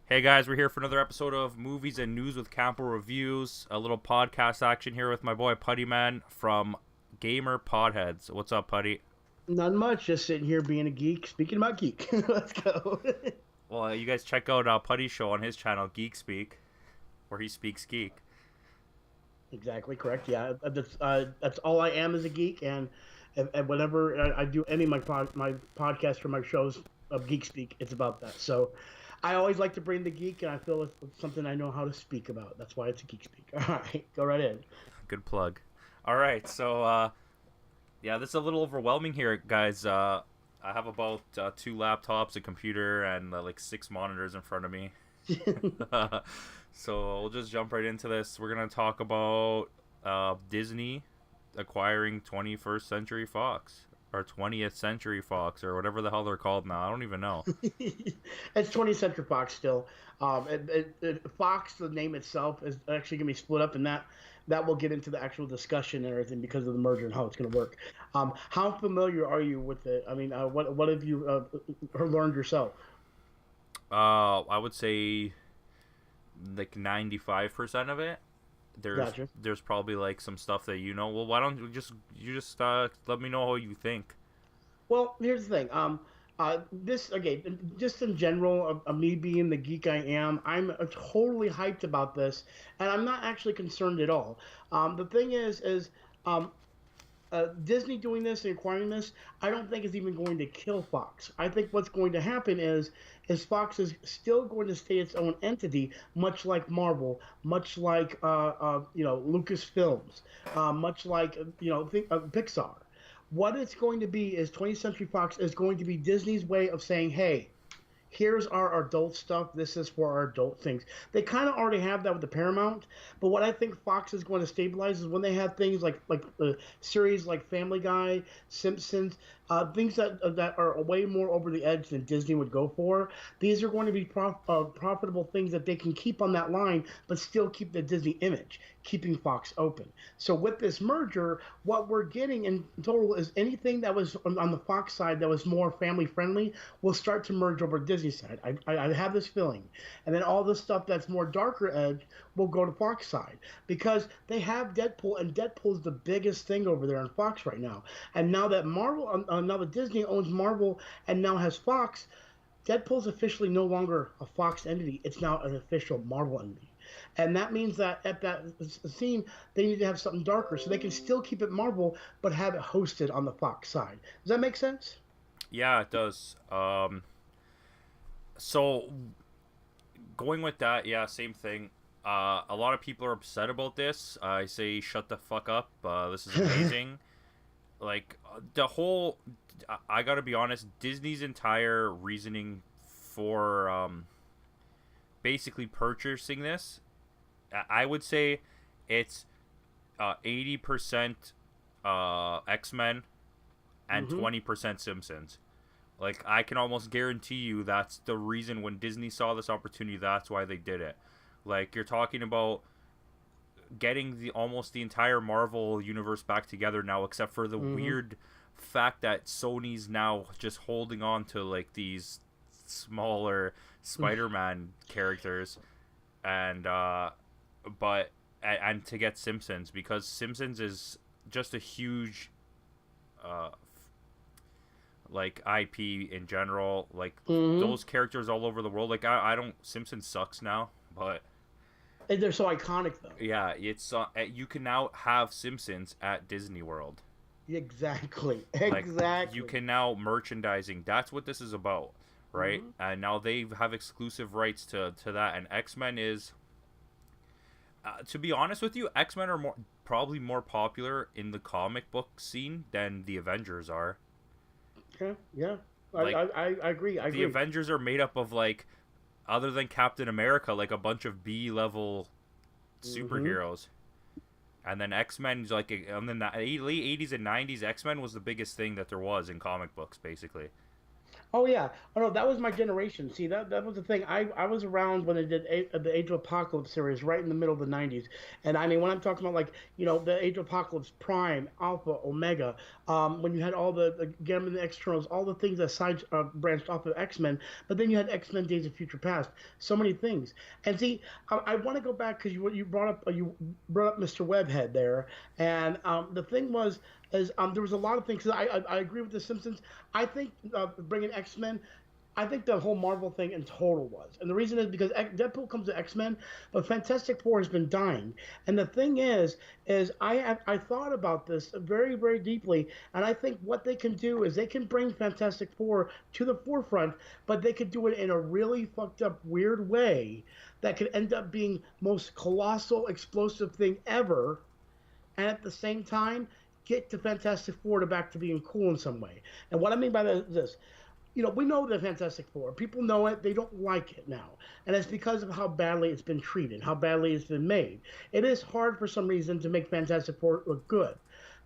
Hey guys, we're here for another episode of Movies and News with Campo Reviews. A little podcast action here with my boy PUTTYMAN from Gamer Podheads. What's up, Putty? Not much. Just sitting here being a geek. Speaking about geek, let's go. Well, you guys check out Putty's show on his channel, Geek Speak, where he speaks geek. Exactly correct. Yeah, that's all I am as a geek, and whenever I do any of my podcasts or my shows of geek speak, it's about that. So I always like to bring the geek, and I feel it's something I know how to speak about. That's why it's a geek speak. All right, go right in. Good plug. All right, so yeah, this is a little overwhelming here, guys. I have about two laptops, a computer, and like six monitors in front of me. So we'll just jump right into this. We're gonna talk about Disney acquiring 21st Century Fox or 20th Century Fox or whatever the hell they're called now. I don't even know. It's 20th Century Fox still. Fox, the name itself, is actually going to be split up, and that will get into the actual discussion and everything because of the merger and how it's going to work. How familiar are you with it? I mean, what have you learned yourself? I would say like 95% of it. Gotcha. There's probably like some stuff that you know. Well, why don't you just let me know how you think. Well, here's the thing. This okay, just in general, me being the geek I am, I'm totally hyped about this, and I'm not actually concerned at all. The thing is, um, Disney doing this and acquiring this, I don't think is even going to kill Fox. I think what's going to happen is Fox is still going to stay its own entity, much like Marvel, much like Lucasfilms, much like think, Pixar. What it's going to be is 20th Century Fox is going to be Disney's way of saying, hey, here's our adult stuff. This is for our adult things. They kind of already have that with the Paramount, but what I think Fox is going to stabilize is when they have things like series like Family Guy, Simpsons, things that are way more over the edge than Disney would go for. These are going to be profitable things that they can keep on that line, but still keep the Disney image, keeping Fox open. So with this merger, what we're getting in total is anything that was on the Fox side that was more family friendly will start to merge over Disney side. I have this feeling, and then all the stuff that's more darker edge will go to Fox side because they have Deadpool, and Deadpool is the biggest thing over there on Fox right now. And now that now that Disney owns Marvel and now has Fox, Deadpool's officially no longer a Fox entity. It's now an official Marvel entity. And that means that at that scene, they need to have something darker so they can still keep it Marvel, but have it hosted on the Fox side. Does that make sense? Yeah, it does. So going with that, yeah, same thing. A lot of people are upset about this. I say, shut the fuck up. This is amazing. Like the whole, I gotta be honest. Disney's entire reasoning for basically purchasing this, I would say, it's 80% X Men and Mm-hmm. 20% Simpsons. Like I can almost guarantee you that's the reason when Disney saw this opportunity. That's why they did it. Like you're talking about getting the almost the entire Marvel universe back together now, except for the Mm-hmm. weird fact that Sony's now just holding on to like these smaller Spider-Man characters, and but and to get Simpsons because Simpsons is just a huge uh like IP in general, like Mm-hmm. those characters all over the world. Like I don't Simpsons sucks now, but And they're so iconic, though. yeah, it's you can now have Simpsons at Disney World. Exactly. Like you Exactly. can now merchandising. That's what this is about, right? Mm-hmm. And now they have exclusive rights to that. And X Men is, to be honest with you, X Men are probably more popular in the comic book scene than the Avengers are. Okay. Yeah. Like I agree. I the agree. Avengers are made up of like, other than Captain America, like a bunch of B level Mm-hmm. superheroes. And then X Men, like, and then the late '80s and '90s, X Men was the biggest thing that there was in comic books, basically. Oh yeah. Oh no, that was my generation. See, that was the thing. I was around when they did the Age of Apocalypse series, right in the middle of the '90s. And I mean, when I'm talking about like the Age of Apocalypse Prime, Alpha, Omega, when you had all the Gamma and the Externals, all the things that side branched off of X-Men, but then you had X-Men Days of Future Past, so many things. And see, I want to go back because you brought up Mr. Webhead there, and the thing was is there was a lot of things. 'Cause I agree with the Simpsons. I think bringing X Men. I think the whole Marvel thing in total was, and the reason is because Deadpool comes to X Men, but Fantastic Four has been dying. And the thing is I thought about this very very deeply, and I think what they can do is they can bring Fantastic Four to the forefront, but they could do it in a really fucked up weird way that could end up being most colossal explosive thing ever, and at the same time get the Fantastic Four to back to being cool in some way. And what I mean by that is this. We know the Fantastic Four. People know it. They don't like it now. And it's because of how badly it's been treated, how badly it's been made. It is hard for some reason to make Fantastic Four look good.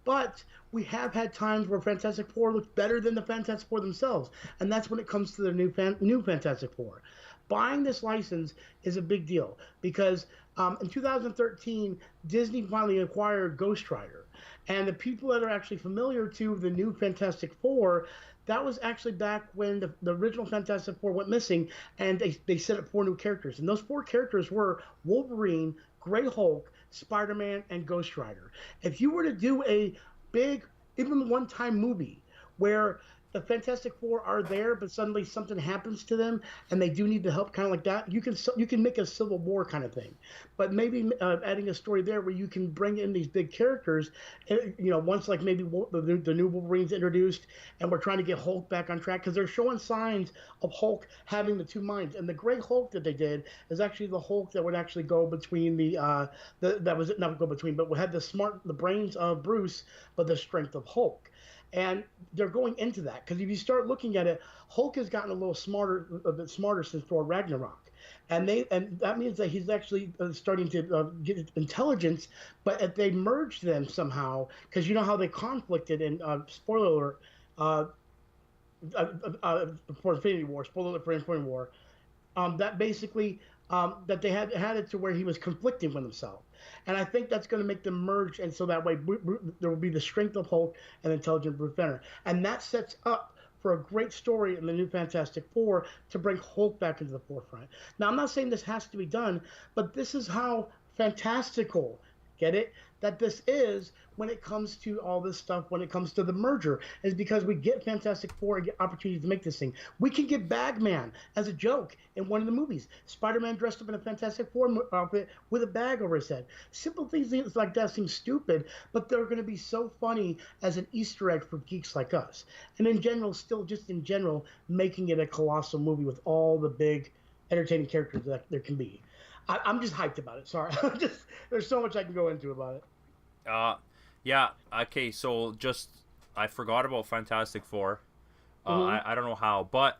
But we have had times where Fantastic Four looks better than the Fantastic Four themselves. And that's when it comes to the new Fantastic Four. Buying this license is a big deal because in 2013, Disney finally acquired Ghost Rider. And the people that are actually familiar to the new Fantastic Four, that was actually back when the original Fantastic Four went missing, and they set up four new characters. And those four characters were Wolverine, Grey Hulk, Spider Man, and Ghost Rider. If you were to do a big, even one time movie where the Fantastic Four are there, but suddenly something happens to them, and they do need the help, kind of like that. You can make a Civil War kind of thing, but maybe adding a story there where you can bring in these big characters. Once like maybe the new Wolverine's introduced, and we're trying to get Hulk back on track because they're showing signs of Hulk having the two minds. And the Gray Hulk that they did is actually the Hulk that would actually go between that was not go between, but had the brains of Bruce, but the strength of Hulk. And they're going into that because if you start looking at it, Hulk has gotten a bit smarter since Thor Ragnarok, and that means that he's actually starting to get intelligence. But if they merged them somehow, because you know how they conflicted in spoiler alert, uh, for Infinity War, spoiler alert for Infinity War, that basically that they had it to where he was conflicting with himself, and I think that's going to make them merge, and so that way there will be the strength of Hulk and intelligent Bruce Banner, and that sets up for a great story in the new Fantastic Four to bring Hulk back into the forefront. Now, I'm not saying this has to be done, but this is how fantastical, get it, that this is when it comes to all this stuff, when it comes to the merger, is because we get Fantastic Four and get opportunities to make this thing. We can get Bagman as a joke in one of the movies. Spider-Man dressed up in a Fantastic Four outfit with a bag over his head. Simple things like that seem stupid, but they're going to be so funny as an Easter egg for geeks like us. And in general, still just in general, making it a colossal movie with all the big entertaining characters that there can be. I'm just hyped about it. Sorry, there's so much I can go into about it. Uh, yeah. Okay. So just I forgot about Fantastic Four. Mm-hmm. I don't know how, but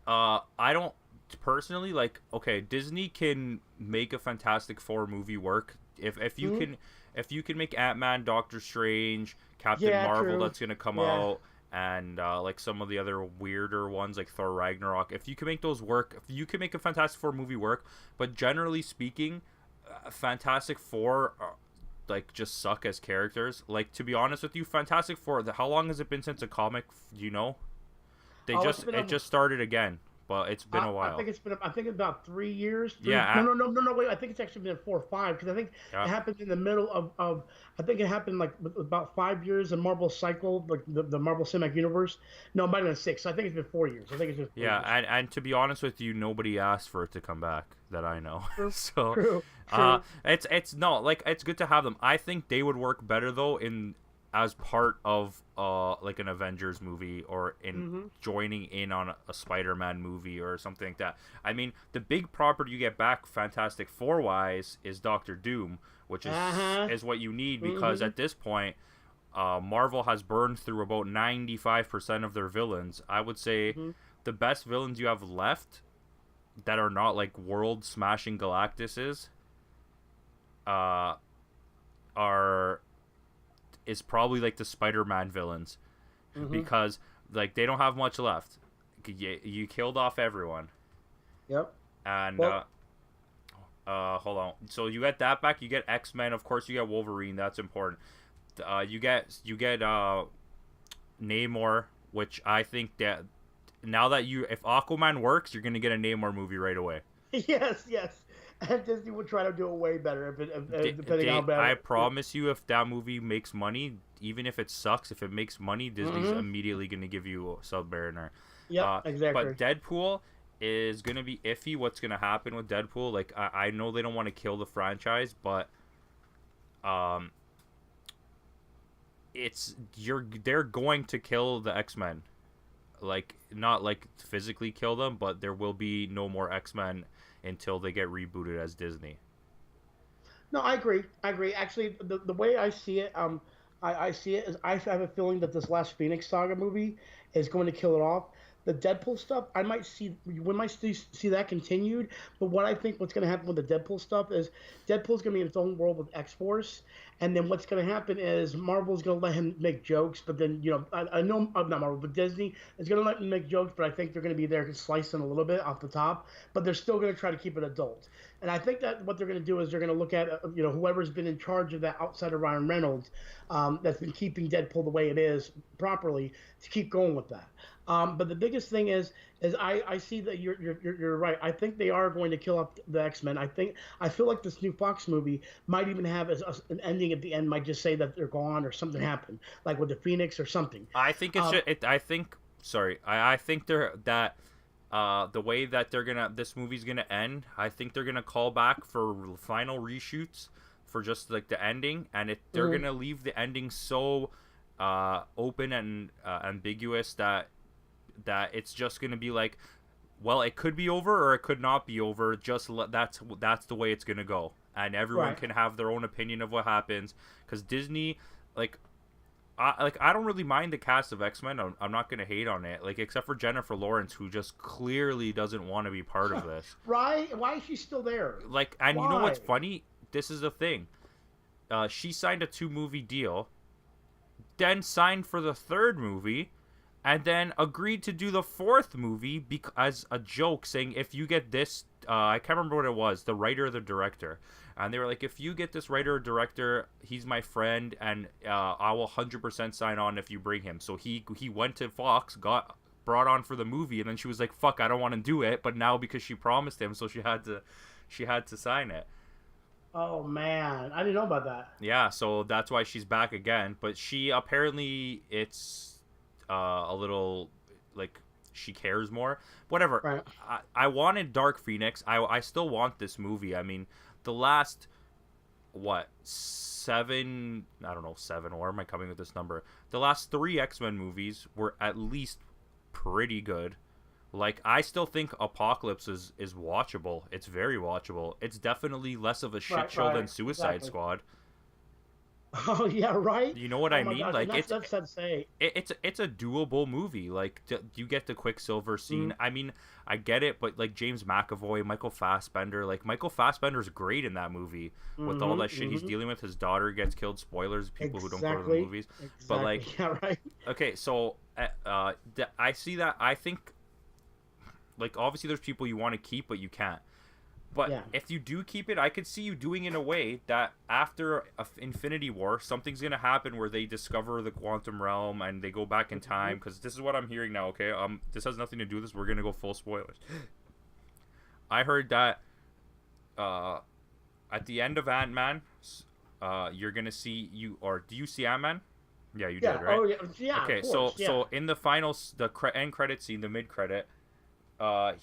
I don't personally like. Okay, Disney can make a Fantastic Four movie work if you Mm-hmm. can if you can make Ant-Man, Doctor Strange, Captain Yeah, Marvel true. that's gonna come Yeah. out, and like some of the other weirder ones like Thor Ragnarok. If you can make those work, if you can make a Fantastic Four movie work, but generally speaking, Fantastic Four like just suck as characters. Like to be honest with you, Fantastic Four. How long has it been since a comic? Do you know? Oh, it's been It just started again, but it's been a I while. think it's been. I think about 3 years. Three. Yeah, No, no, no, no, no. Wait. I think it's actually been 4 or 5 because I think yeah, it happened in the middle of. I think it happened like about 5 years in Marvel cycle, like the Marvel Cinematic Universe. No, it might have been 6. So I think it's been 4 years. I think it's been four yeah. years. And to be honest with you, nobody asked for it to come back that I know. True. So, True. True. it's no like it's good to have them. I think they would work better though in as part of like an Avengers movie or in Mm-hmm. joining in on a Spider-Man movie or something like that. I mean, the big property you get back Fantastic Four wise is Doctor Doom, which Uh huh. is what you need because Mm-hmm. at this point Marvel has burned through about 95% of their villains. I would say Mm-hmm. the best villains you have left that are not like world smashing Galactuses uh are is probably like the Spider-Man villains Mm-hmm. because like they don't have much left like you killed off everyone. Yep. And Well, hold on. So you get that back. You get X-Men. Of course, you get Wolverine. That's important. You get Namor, which I think that now that if Aquaman works, you're gonna get a Namor movie right away. yes, yes. And Disney would try to do it way better depending how bad. I promise you, if that movie makes money, even if it sucks, if it makes money, Disney's immediately gonna give you a Submariner. Yep, exactly. But Deadpool is gonna be iffy. What's gonna happen with Deadpool? Like I know they don't want to kill the franchise, but they're going to kill the X-Men. Like not like physically kill them, but there will be no more X-Men until they get rebooted as Disney. No, I agree. I agree. Actually, the way I see it, I see it is I have a feeling that this last Phoenix Saga movie is going to kill it off. The Deadpool stuff, we might see that continued. But what I think what's going to happen with the Deadpool stuff is Deadpool's going to be in its own world with X-Force, and then what's going to happen is Marvel's going to let him make jokes. But then I know not Marvel, but Disney is going to let him make jokes. But I think they're going to be there slicing a little bit off the top. But they're still going to try to keep it adult. And I think that what they're going to do is they're going to look at whoever's been in charge of that outside of Ryan Reynolds, that's been keeping Deadpool the way it is properly, to keep going with that. But the biggest thing is I see that you're right. I think they are going to kill up the X-Men. I feel like this new Fox movie might even have an ending at the end. Might just say that they're gone or something happened, like with the Phoenix or something. I think I think the way that this movie's gonna end, I think they're gonna call back for final reshoots for just like the ending, and they're gonna leave the ending so open and ambiguous that it's just gonna be like, well, it could be over or it could not be over. That's the way it's gonna go, and everyone can have their own opinion of what happens. Because Disney, I don't really mind the cast of X-Men. I'm not gonna hate on it, like except for Jennifer Lawrence, who just clearly doesn't want to be part of this. Right? Why is she still there? Like, and you know what's funny? This is the thing. She signed a 2-movie deal, then signed for the 3rd movie, and then agreed to do the 4th movie as a joke, saying if you get this, I can't remember what it was, the writer or the director, and they were like, if you get this writer or director, he's my friend, and I will 100% sign on if you bring him. So he went to Fox, got brought on for the movie, and then she was like, fuck, I don't want to do it, but now because she promised him, so she had to sign it. Oh man, I didn't know about that. Yeah, so that's why she's back again, but she apparently it's a little like she cares more. Whatever. Right. I wanted Dark Phoenix. I still want this movie. I mean, the last 7, I don't know, 7, or am I coming with this number? The last 3 X-Men movies were at least pretty good. Like, I still think Apocalypse is watchable. It's very watchable. It's definitely less of a shit show than Suicide Squad. Oh yeah, right. You know what I mean? God. Like that's sad to say. It's a doable movie. Like you get the Quicksilver scene. I mean, I get it, but like James McAvoy, Michael Fassbender, like Michael Fassbender's great in that movie with all that shit he's dealing with. His daughter gets killed. Spoilers, people who don't go to the movies. But like, yeah, right. Okay, so I see that. I think like obviously there's people you want to keep, but you can't. But if you do keep it, I could see you doing it in a way that after Infinity War, something's going to happen where they discover the quantum realm and they go back in time. Because this is what I'm hearing now, okay? This has nothing to do with this. We're going to go full spoilers. I heard that at the end of Ant-Man, you're going to see... do you see Ant-Man? Yeah, you did, right? Oh, yeah. Okay, so in the finals, the end credit scene, the mid-credit...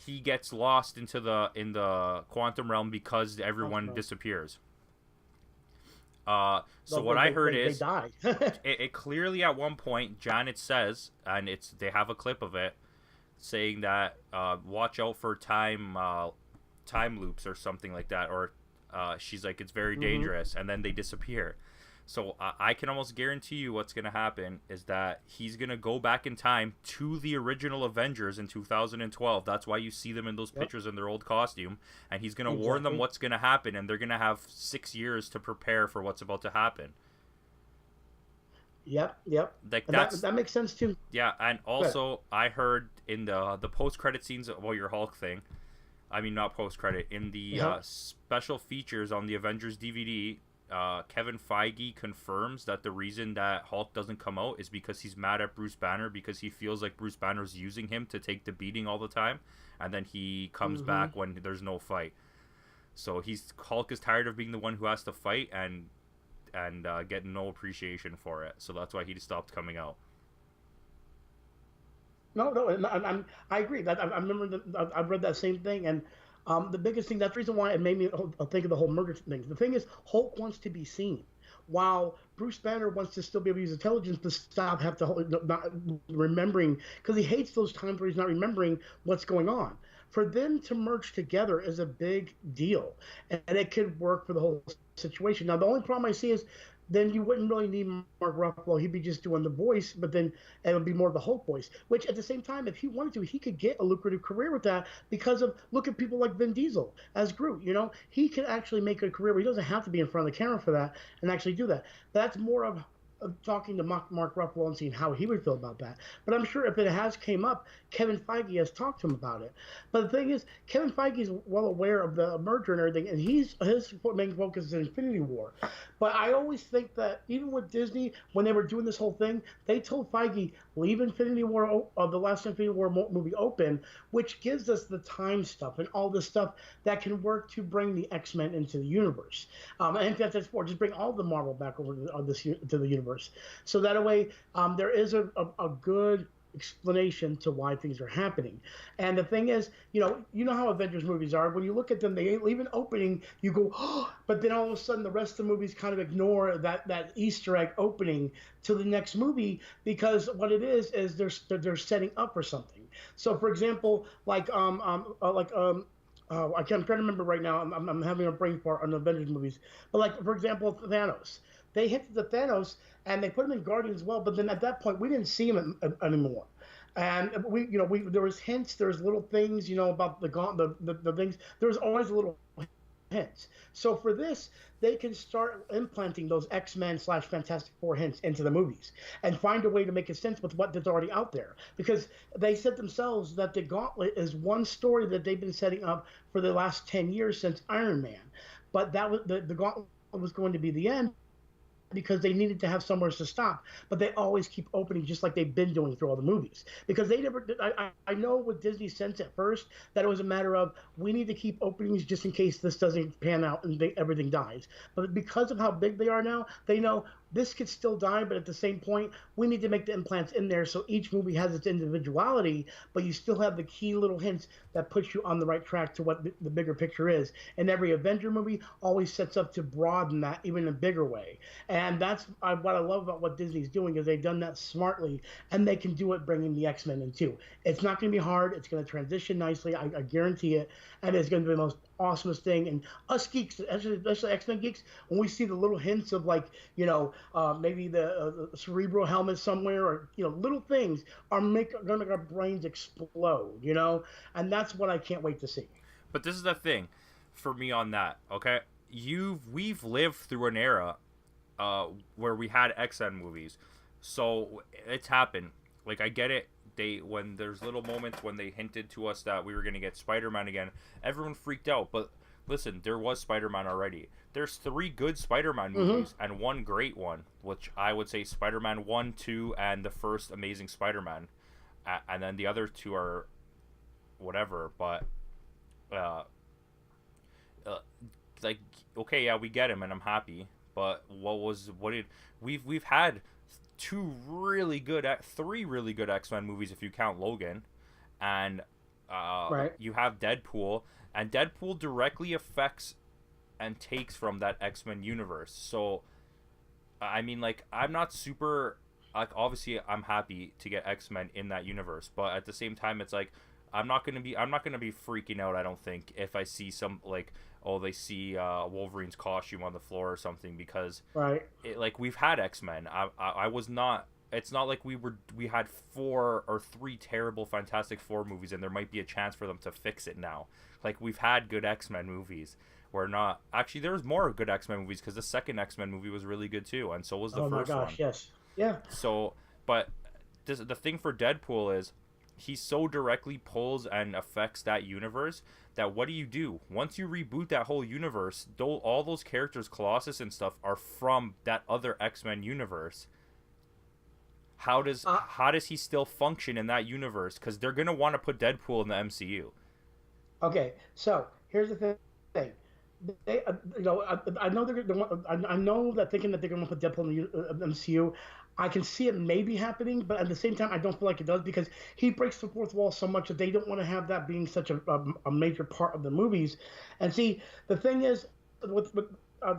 he gets lost in the quantum realm because everyone disappears. So what I heard is they die. it clearly at one point Janet says, and they have a clip of it saying that watch out for time loops or something like that, or she's like, it's very dangerous, and then they disappear. So I can almost guarantee you what's going to happen is that he's going to go back in time to the original Avengers in 2012. That's why you see them in those pictures in their old costume. And he's going to warn them what's going to happen. And they're going to have 6 years to prepare for what's about to happen. Yep, yep. Like And that makes sense too. yeah, and Good. also I heard in the post credit scenes of your Hulk thing. I mean, not post credit, in the Yeah. special features on the Avengers DVD. Kevin Feige confirms that the reason that Hulk doesn't come out is because he's mad at Bruce Banner because he feels like Bruce Banner's using him to take the beating all the time, and then he comes Mm-hmm. back when there's no fight. So Hulk is tired of being the one who has to fight and get no appreciation for it. So that's why he stopped coming out. No, no, and I agree. That I remember that I've read that same thing, and the biggest thing, that's the reason why it made me think of the whole murder thing. The thing is, Hulk wants to be seen, while Bruce Banner wants to still be able to use intelligence to stop have to not remembering, because he hates those times where he's not remembering what's going on. For them to merge together is a big deal, and it could work for the whole situation. Now, the only problem I see is then you wouldn't really need Mark Ruffalo. He'd be just doing the voice, but then it would be more of the Hulk voice. Which at the same time, if he wanted to, he could get a lucrative career with that because of look at people like Vin Diesel as Groot. He can actually make a career where he doesn't have to be in front of the camera for that and actually do that. That's more of talking to Mark Ruffalo and seeing how he would feel about that. But I'm sure if it has came up, Kevin Feige has talked to him about it. But the thing is, Kevin Feige is well aware of the merger and everything, and his main focus is Infinity War. But I always think that even with Disney, when they were doing this whole thing, they told Feige leave Infinity War, the last Infinity War movie open, which gives us the time stuff and all this stuff that can work to bring the X-Men into the universe. And Fantastic Four, just bring all the Marvel back over to the universe. So that way, there is a good explanation to why things are happening. And the thing is, you know how Avengers movies are. When you look at them, they leave an opening, you go, oh, but then all of a sudden the rest of the movies kind of ignore that Easter egg opening to the next movie because what it is they're setting up for something. So, for example, I'm trying to remember right now. I'm having a brain fart on the Avengers movies. But like for example, Thanos. They hinted at Thanos and they put him in Guardians as well. But then at that point, we didn't see him anymore. And we there was hints, there was little things, about the things. There was always little hints. So for this, they can start implanting those X-Men / Fantastic Four hints into the movies and find a way to make a sense with what that's already out there. Because they said themselves that the Gauntlet is one story that they've been setting up for the last 10 years since Iron Man. But that was the Gauntlet was going to be the end because they needed to have somewhere to stop. But they always keep opening just like they've been doing through all the movies. Because they never, I know with Disney sense at first that it was a matter of we need to keep openings just in case this doesn't pan out and everything dies. But because of how big they are now, they know this could still die, but at the same point, we need to make the implants in there so each movie has its individuality, but you still have the key little hints that push you on the right track to what the bigger picture is. And every Avenger movie always sets up to broaden that even in a bigger way. And that's what I love about what Disney's doing is they've done that smartly, and they can do it bringing the X-Men in too. It's not going to be hard. It's going to transition nicely. I guarantee it. And it's going to be the most awesomest thing. And us geeks, especially X-Men geeks, when we see the little hints of like, maybe the cerebral helmet somewhere or, little things are going to make our brains explode. And that's what I can't wait to see. But this is the thing for me on that, okay? We've lived through an era where we had X-Men movies. So it's happened. Like I get it. When there's little moments when they hinted to us that we were gonna get Spider-Man again, everyone freaked out. But listen, there was Spider-Man already. There's 3 good Spider-Man movies and 1 great one, which I would say Spider-Man 1, 2, and the first Amazing Spider-Man, and then the other 2 are whatever. But uh, uh like okay, yeah, we get him, and I'm happy. But what did we've had 3 really good X-Men movies if you count Logan, and Right. you have Deadpool, and Deadpool directly affects and takes from that X-Men universe. So I mean, like, I'm not super, like, obviously I'm happy to get X-Men in that universe, but at the same time it's like I'm not gonna be freaking out, I don't think, if I see some, like, oh, they see Wolverine's costume on the floor or something, because Right. like, we've had X-Men. I was not, it's not like we had 4 or 3 terrible Fantastic Four movies and there might be a chance for them to fix it now. Like, we've had good X-Men movies. We're not actually, there's more good X-Men movies because the second X-Men movie was really good too, and so was the Oh my first gosh, one. yes. Yeah. So, but the thing for Deadpool is he so directly pulls and affects that universe that what do? Once you reboot that whole universe, though all those characters, Colossus and stuff, are from that other X-Men universe. Uh, How does he still function in that universe? Because they're gonna want to put Deadpool in the MCU. okay. So here's the thing. I know I know that thinking that they're going to put Deadpool in the MCU, I can see it maybe happening, but at the same time, I don't feel like it does because he breaks the fourth wall so much that they don't want to have that being such a major part of the movies. And see, the thing is, with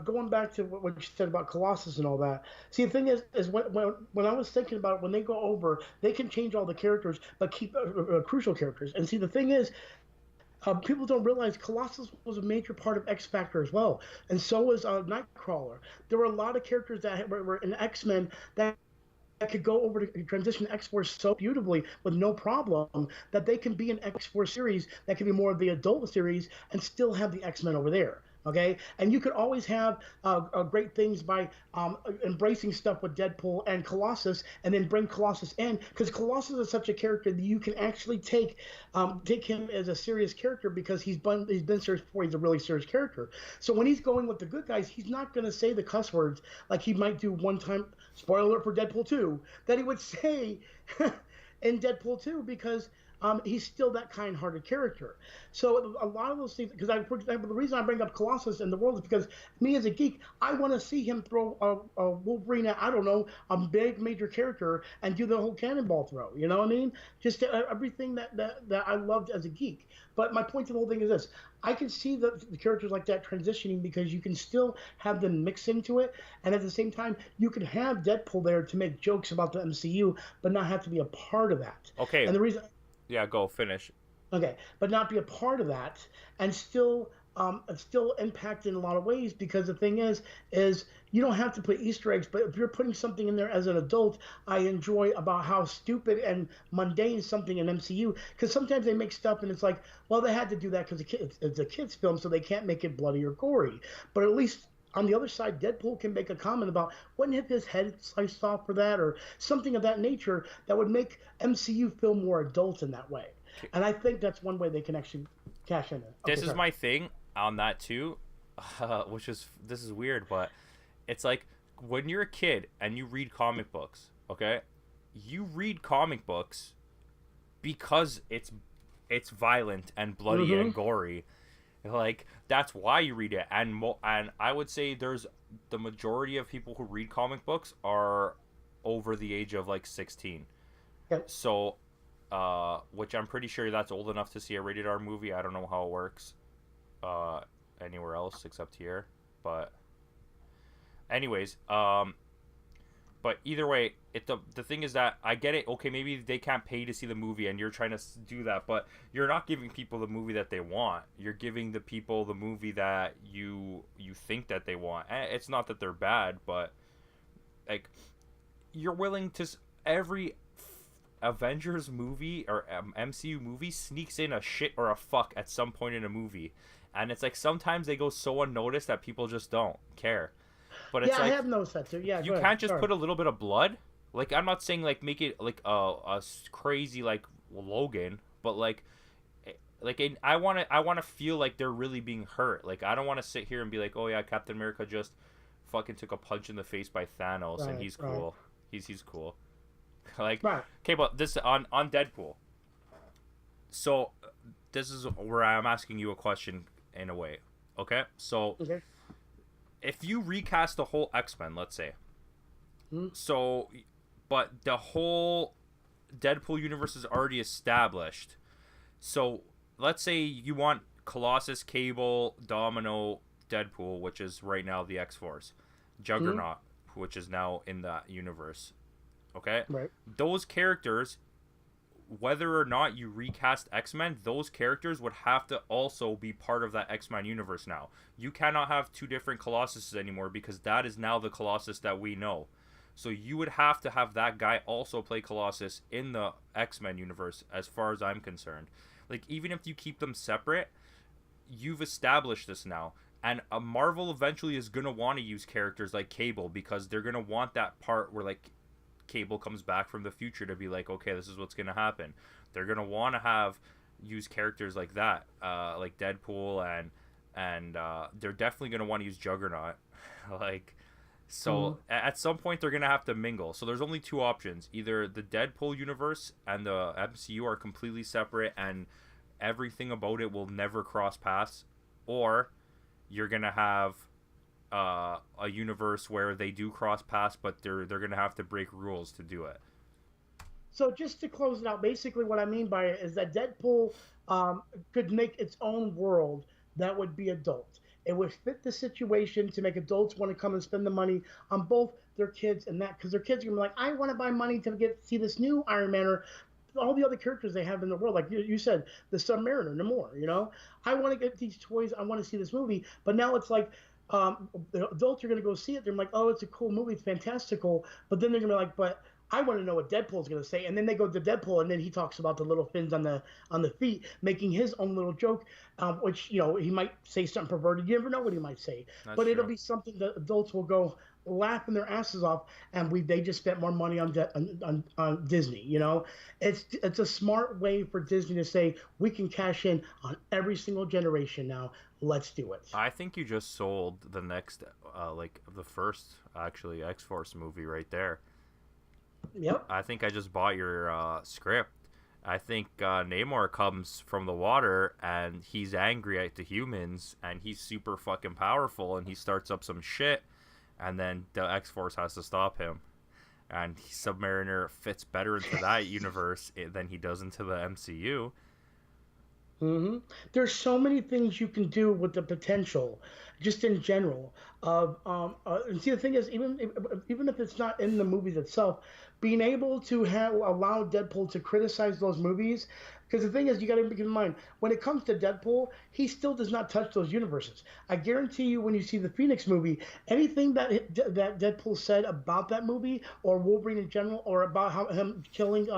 going back to what you said about Colossus and all that. See, the thing is when I was thinking about it, when they go over, they can change all the characters, but keep crucial characters. And see, the thing is, people don't realize Colossus was a major part of X Factor as well, and so was Nightcrawler. There were a lot of characters that were in X Men that could go over to transition to X Force so beautifully with no problem that they can be an X Force series that can be more of the adult series and still have the X Men over there. Okay, and you could always have great things by embracing stuff with Deadpool and Colossus, and then bring Colossus in because Colossus is such a character that you can actually take him as a serious character because he's been serious before. He's a really serious character. So when he's going with the good guys, he's not going to say the cuss words like he might do one time. Spoiler alert for Deadpool 2 that he would say in Deadpool 2 because he's still that kind-hearted character. So a lot of those things, for example, the reason I bring up Colossus in the world is because me as a geek, I want to see him throw a Wolverine at, I don't know, a big major character and do the whole cannonball throw. You know what I mean? Just everything that I loved as a geek. But my point to the whole thing is this. I can see the characters like that transitioning because you can still have them mix into it. And at the same time, you can have Deadpool there to make jokes about the MCU, but not have to be a part of that. Okay, And the reason yeah, go finish. Okay, but not be a part of that and still impact in a lot of ways because the thing is you don't have to put Easter eggs, but if you're putting something in there as an adult, I enjoy about how stupid and mundane something in MCU because sometimes they make stuff and it's like, well, they had to do that because it's a kids film, so they can't make it bloody or gory, but at least. On the other side, Deadpool can make a comment about wouldn't have his head sliced off for that or something of that nature that would make MCU feel more adult in that way. And I think that's one way they can actually cash in it. Okay, This is sorry. my thing on that too, which is this is weird, but it's like when you're a kid and you read comic books, okay? You read comic books because it's violent and bloody Mm-hmm. and gory. Like that's why you read it, and I would say there's the majority of people who read comic books are over the age of like 16. Yep. So, which I'm pretty sure that's old enough to see a rated R movie. I don't know how it works, uh, anywhere else except here. But, anyways, but either way, the thing is that I get it. Okay, maybe they can't pay to see the movie, and you're trying to do that, but you're not giving people the movie that they want. You're giving the people the movie that you think that they want. And it's not that they're bad, but like you're willing to every Avengers movie or MCU movie sneaks in a shit or a fuck at some point in a movie, and it's like sometimes they go so unnoticed that people just don't care. But it's Yeah, I like have noticed that too. Yeah, you go ahead. can't just Sorry. put a little bit of blood. Like I'm not saying like make it like a crazy like Logan, but I want to feel like they're really being hurt. Like I don't want to sit here and be like, oh yeah, Captain America just fucking took a punch in the face by Thanos and Right, he's right, cool. He's cool. Like right. okay, but this on Deadpool. So this is where I'm asking you a question in a way. Okay, so Okay. if you recast the whole X-Men, let's say, Hmm. so but the whole Deadpool universe is already established. So let's say you want Colossus, Cable, Domino, Deadpool, which is right now the X-Force, Hmm. Juggernaut, which is now in that universe. Okay? Right. Those characters, whether or not you recast X-Men, those characters would have to also be part of that X-Men universe now. You cannot have two different Colossuses anymore because that is now the Colossus that we know. So you would have to have that guy also play Colossus in the X-Men universe as far as I'm concerned. Like even if you keep them separate, you've established this now. And Marvel eventually is going to want to use characters like Cable because they're going to want that part where like Cable comes back from the future to be like, okay, this is what's gonna happen. They're gonna want to have use characters like that, like Deadpool, and they're definitely gonna want to use Juggernaut, like. So at some point they're gonna have to mingle. So there's only two options: either the Deadpool universe and the MCU are completely separate, and everything about it will never cross paths, or you're gonna have a universe where they do cross paths, but they're gonna have to break rules to do it. So just to close it out, basically what I mean by it is that Deadpool could make its own world that would be adult. It would fit the situation to make adults want to come and spend the money on both their kids and that, because their kids are gonna be like, I want to buy money to get see this new Iron Man or all the other characters they have in the world. Like you said, the Submariner, Namor. I want to get these toys. I want to see this movie. But now it's like the adults are going to go see it. They're like, oh, it's a cool movie. It's fantastical. But then they're going to be like, but I want to know what Deadpool's going to say. And then they go to Deadpool, and then he talks about the little fins on the feet, making his own little joke, which he might say something perverted. You never know what he might say. That's but true. It'll be something that adults will go laughing their asses off, and they just spent more money on Disney. It's a smart way for Disney to say we can cash in on every single generation now. Let's do it. I think you just sold the next, like the first actually X-Force movie right there. Yep. I think I just bought your script. I think Namor comes from the water and he's angry at the humans and he's super fucking powerful and he starts up some shit, and then the X-Force has to stop him. And Submariner fits better into that universe than he does into the MCU. There's so many things you can do with the potential, just in general. Of and see, the thing is, even if it's not in the movies itself, being able to allow Deadpool to criticize those movies, because the thing is, you got to keep in mind when it comes to Deadpool, he still does not touch those universes. I guarantee you, when you see the Phoenix movie, anything that Deadpool said about that movie or Wolverine in general, or about how him killing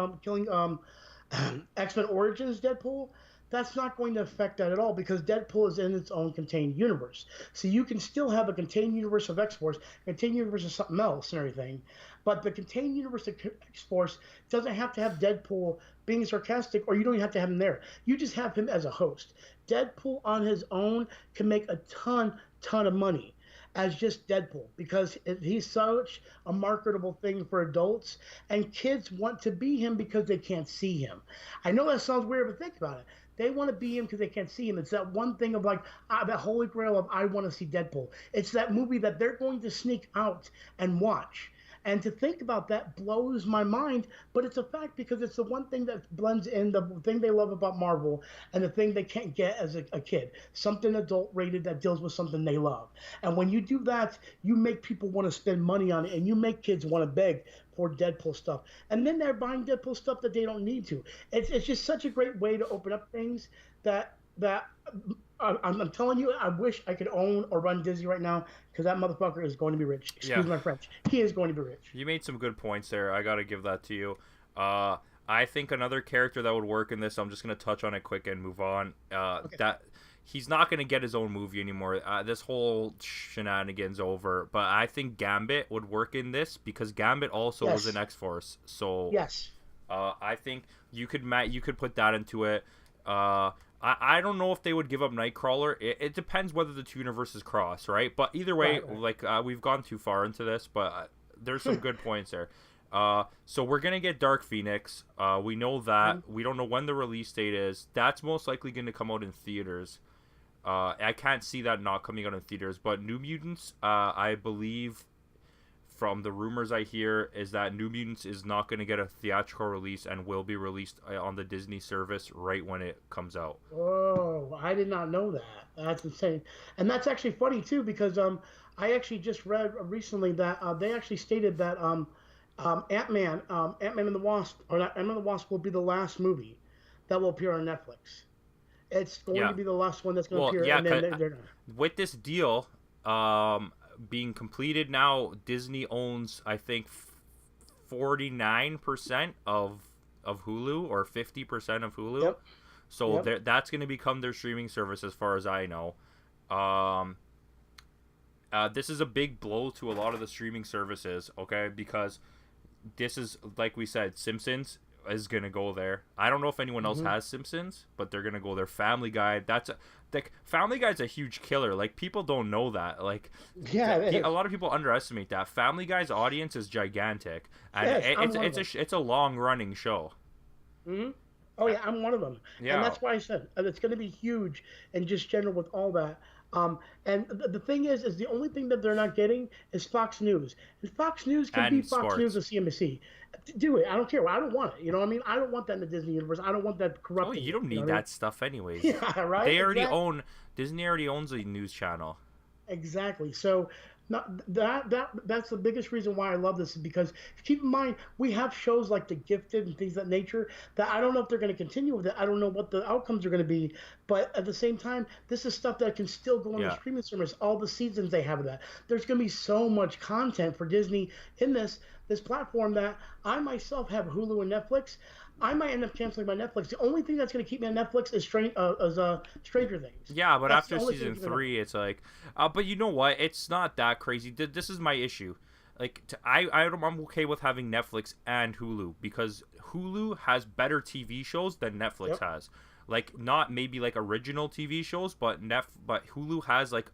X-Men Origins Deadpool, that's not going to affect that at all, because Deadpool is in its own contained universe. So you can still have a contained universe of X-Force, contained universe of something else and everything. But the contained universe of X-Force doesn't have to have Deadpool being sarcastic, or you don't even have to have him there. You just have him as a host. Deadpool on his own can make a ton of money as just Deadpool, because he's such a marketable thing for adults, and kids want to be him because they can't see him. I know that sounds weird, but think about it. They want to be him because they can't see him. It's that one thing of like, that holy grail of I want to see Deadpool. It's that movie that they're going to sneak out and watch. And to think about that blows my mind, but it's a fact, because it's the one thing that blends in the thing they love about Marvel and the thing they can't get as a kid. Something adult rated that deals with something they love. And when you do that, you make people want to spend money on it, and you make kids want to beg for Deadpool stuff. And then they're buying Deadpool stuff that they don't need to. It's just such a great way to open up things that I'm telling you, I wish I could own or run Disney right now, because that motherfucker is going to be rich. Excuse my French. He is going to be rich. You made some good points there. I got to give that to you. I think another character that would work in this, I'm just going to touch on it quick and move on. Okay. That he's not going to get his own movie anymore. This whole shenanigans over. But I think Gambit would work in this, because Gambit also was in X-Force. So yes. I think you could put that into it. I don't know if they would give up Nightcrawler. It depends whether the two universes cross, right? But either way, right. Like we've gone too far into this, but there's some good points there. So we're gonna get Dark Phoenix. We know that. We don't know when the release date is. That's most likely gonna come out in theaters. I can't see that not coming out in theaters. But New Mutants, I believe, from the rumors I hear, is that New Mutants is not going to get a theatrical release and will be released on the Disney service right when it comes out. Oh, I did not know that. That's insane. And that's actually funny too, because I actually just read recently that they actually stated that Ant-Man and the Wasp, or not, Ant-Man and the Wasp will be the last movie that will appear on Netflix. It's going to be the last one that's going to appear. Yeah, and then they're with this deal being completed now, Disney owns, I think, 49% of Hulu, or 50% of Hulu. Yep. So that's going to become their streaming service, as far as I know. This is a big blow to a lot of the streaming services, okay? Because this is like we said, Simpsons is gonna go there. I don't know if anyone else Hmm. has Simpsons, but they're gonna go there. Family Guy, like Family Guy's a huge killer. Like people don't know that. Like Yeah, it a is. lot of people underestimate that. Family Guy's audience is gigantic, and Yes, I'm one of them. it's a long running show. Hmm. Oh yeah, I'm one of them, and Yeah, that's why I said it's going to be huge and just general with all that. And the thing is the only thing that they're not getting is Fox News, and Fox News can be and Fox News sports. or CNBC. Do it. I don't care. I don't want it. You know what I mean? I don't want that in the Disney universe. I don't want that Oh, corrupting you it. don't You know need what I mean? that stuff anyways. Yeah, right. They already Exactly. own Disney already owns a news channel. Exactly. So not, that's the biggest reason why I love this is because keep in mind we have shows like The Gifted and things of that nature that I don't know if they're going to continue with it. I don't know what the outcomes are going to be, but at the same time, this is stuff that can still go on the Yeah. streaming service. All the seasons they have of that. There's going to be so much content for Disney in this platform that I myself have Hulu and Netflix. I might end up canceling my Netflix. The only thing that's going to keep me on Netflix is Stranger Things. Yeah, but That's the after only thing season that's going to. three, it's like, but you know what? It's not that crazy. This is my issue. Like, I'm okay with having Netflix and Hulu because Hulu has better TV shows than Netflix Yep. has. Like, not maybe like original TV shows, but but Hulu has like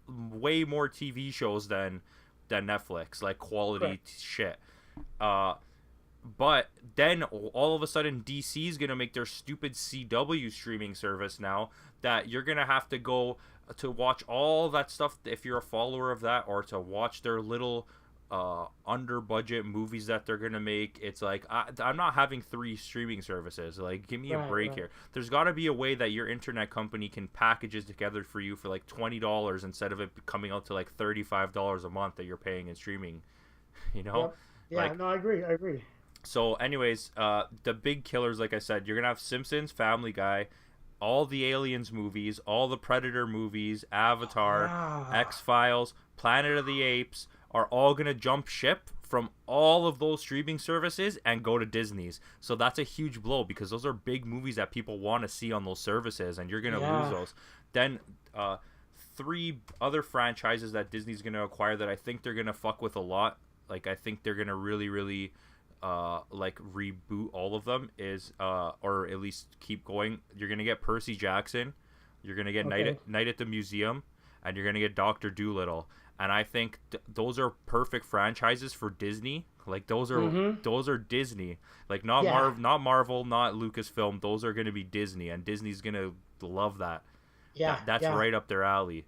way more TV shows than Netflix, like quality Correct. shit. Uh, but then all of a sudden, DC is gonna make their stupid CW streaming service now that you're gonna have to go to watch all that stuff if you're a follower of that, or to watch their little under budget movies that they're gonna make. It's like I'm not having three streaming services. Like, give me a Right, break right. here. There's got to be a way that your internet company can package it together for you for like $20 instead of it coming out to like $35 a month that you're paying in streaming. You know, Yep. Yeah, like, no, I agree. I agree. so, anyways, the big killers, like I said, you're gonna have Simpsons, Family Guy, all the Aliens movies, all the Predator movies, Avatar, Yeah. X Files, Planet of the Apes are all gonna jump ship from all of those streaming services and go to Disney's. So that's a huge blow because those are big movies that people want to see on those services, and you're gonna lose Yeah. those. Then, three other franchises that Disney's gonna acquire that I think they're gonna fuck with a lot. Like, I think they're gonna really like reboot all of them is or at least keep going. You're gonna get Percy Jackson, you're gonna get Okay. Night at the Museum, and you're gonna get Doctor Doolittle. And I think those are perfect franchises for Disney. Like, Mm-hmm. those are Disney. Like, Yeah. Not Marvel, not Lucasfilm. Those are gonna be Disney, and Disney's gonna love that. Yeah. That's Yeah. right up their alley.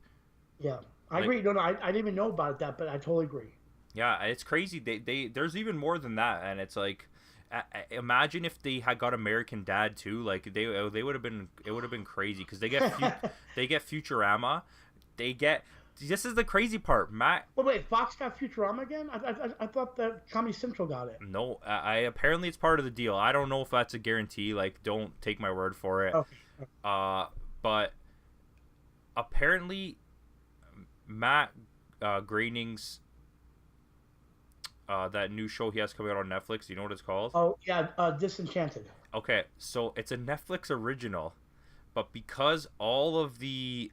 Yeah. I Like, agree. No, no, I didn't even know about that, but I totally agree. yeah, it's crazy. They there's even more than that, and it's like, imagine if they had got American Dad too. Like, they would have been, it would have been crazy because they get Futurama, they get, this is the crazy part, Matt. Well, wait, Fox got Futurama again? I thought that Comedy Central got it. No, I apparently it's part of the deal. I don't know if that's a guarantee. Like, don't take my word for it. Okay. But apparently Matt Groening's that new show he has coming out on Netflix. You know what it's called? Oh, yeah, Disenchanted. Okay, so it's a Netflix original, but because all of the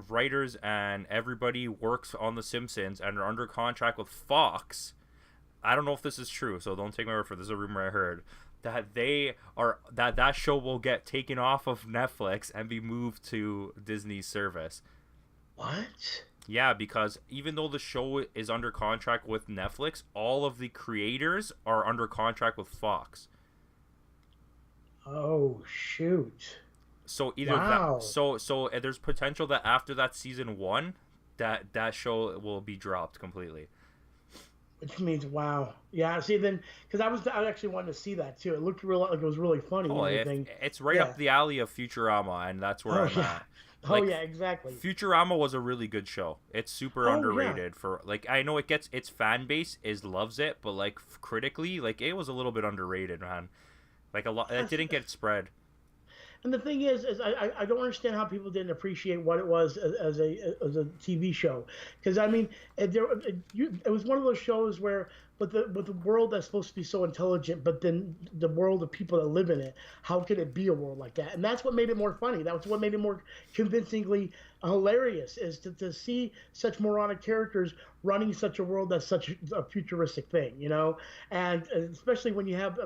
writers and everybody works on The Simpsons and are under contract with Fox, I don't know if this is true, so don't take my word for it. This is a rumor I heard that that show will get taken off of Netflix and be moved to Disney's service. What? Yeah, because even though the show is under contract with Netflix, all of the creators are under contract with Fox. Oh, shoot. So either that, Wow. there's potential that after that season one, that show will be dropped completely. Which means, wow. Yeah, see, then, because I actually wanted to see that too. It looked real, like it was really funny and Oh, everything. it's right Yeah. up the alley of Futurama, and that's where Oh, I'm yeah. at. Oh, Like, yeah, exactly. Futurama was a really good show. It's super Oh, yeah. underrated for, like, I know it gets its fan base loves it, but like critically, like, it was a little bit underrated, man. Like, a lot, it didn't get spread. And the thing is I don't understand how people didn't appreciate what it was as a TV show. Because I mean, it was one of those shows where with the world that's supposed to be so intelligent, but then the world of people that live in it, how can it be a world like that? And that's what made it more funny. That's what made it more convincingly hilarious, is to see such moronic characters running such a world that's such a futuristic thing, and especially when you have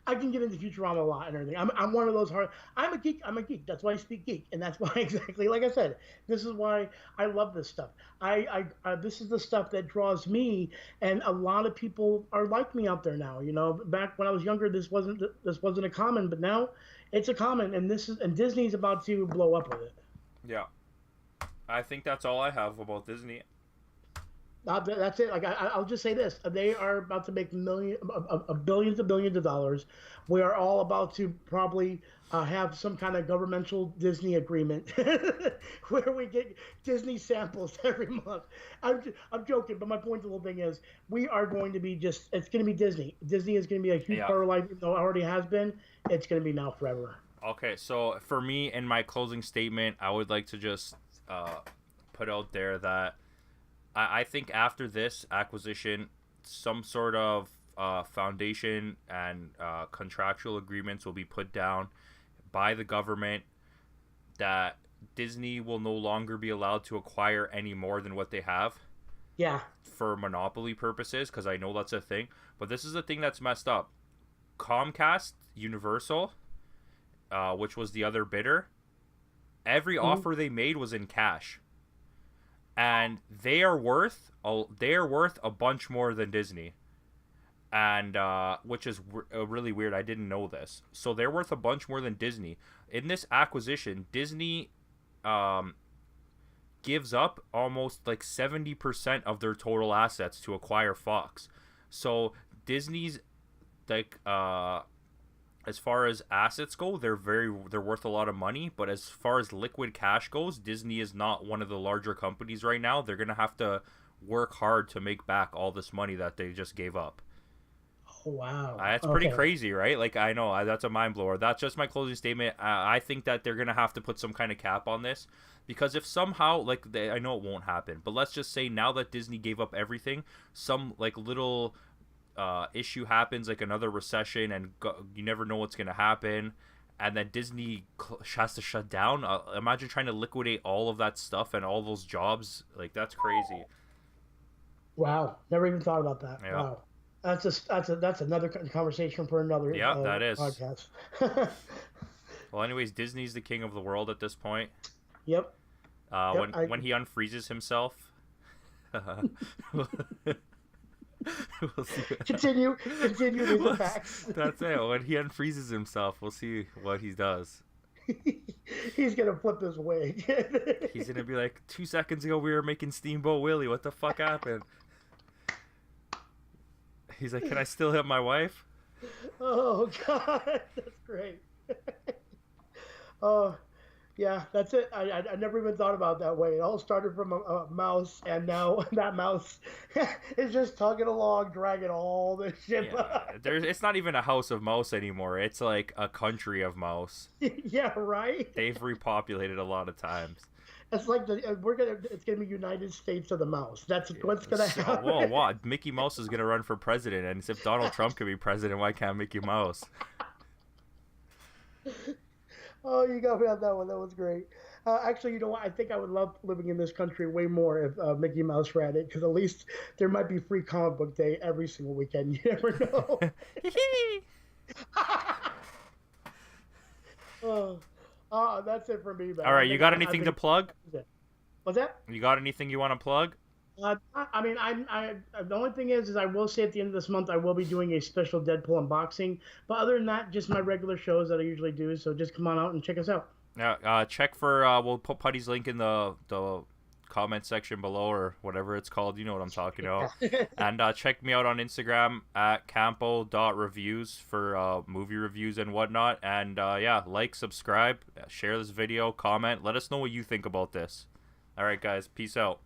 I can get into Futurama a lot and everything. I'm one of those hard. I'm a geek. I'm a geek. That's why I speak geek, and that's why exactly like I said. This is why I love this stuff. This is the stuff that draws me, and a lot of people are like me out there now. Back when I was younger, this wasn't a common, but now it's a common, and Disney's about to blow up with it. Yeah, I think that's all I have about Disney. That's it. Like I'll just say this: they are about to make billions and billions of dollars. We are all about to probably have some kind of governmental Disney agreement where we get Disney samples every month. I'm joking, but my point, the whole thing is, we are going to be it's going to be Disney. Disney is going to be a huge part of life, even though it already has been. It's going to be now forever. Okay, so for me, in my closing statement, I would like to just put out there that I think after this acquisition, some sort of foundation and contractual agreements will be put down by the government that Disney will no longer be allowed to acquire any more than what they have. Yeah. For monopoly purposes, because I know that's a thing. But this is the thing that's messed up. Comcast, Universal, which was the other bidder, every offer they made was in cash. And they are worth a bunch more than Disney, and which is really weird. I didn't know this. So they're worth a bunch more than Disney. In this acquisition, Disney gives up almost like 70% of their total assets to acquire Fox. So Disney's like as far as assets go, they're worth a lot of money, but as far as liquid cash goes, Disney is not one of the larger companies right now. They're going to have to work hard to make back all this money that they just gave up. Oh, wow. That's pretty crazy, right? Like, I know, that's a mind blower. That's just my closing statement. I think that they're going to have to put some kind of cap on this, because if somehow, like, I know it won't happen, but let's just say now that Disney gave up everything, some like little issue happens, like another recession, and you never know what's going to happen, and then Disney has to shut down. Imagine trying to liquidate all of that stuff and all those jobs. Like, that's crazy. Wow, never even thought about that. Yeah. Wow, that's another conversation for another that is podcast. Well, anyways, Disney's the king of the world at this point. Yep. When he unfreezes himself. We'll see. Continue these facts. That's it. When he unfreezes himself, we'll see what he does. He's gonna flip his wig. He's gonna be like, 2 seconds ago we were making Steamboat Willie. What the fuck happened? He's like, can I still hit my wife? Oh God, that's great. Oh. Yeah, that's it. I never even thought about it that way. It all started from a mouse, and now that mouse is just tugging along, dragging all this shit. Yeah, it's not even a house of mouse anymore. It's like a country of mouse. Yeah, right. They've repopulated a lot of times. It's like it's gonna be United States of the Mouse. That's what's gonna happen. Whoa, what? Mickey Mouse is gonna run for president, and if Donald Trump can be president, why can't Mickey Mouse? Oh, you got me on that one. That was great. Actually, you know what? I think I would love living in this country way more if Mickey Mouse ran it, because at least there might be free comic book day every single weekend. You never know. That's it for me, man. All right, you got anything to plug? What's that? You got anything you want to plug? I mean, the only thing is I will say at the end of this month I will be doing a special Deadpool unboxing. But other than that, just my regular shows that I usually do. So just come on out and check us out. Yeah, check for we'll put Putty's link in the comment section below, or whatever it's called. You know what I'm talking about. And check me out on Instagram at campo.reviews for movie reviews and whatnot. And yeah, like, subscribe, share this video, comment. Let us know what you think about this. All right, guys, peace out.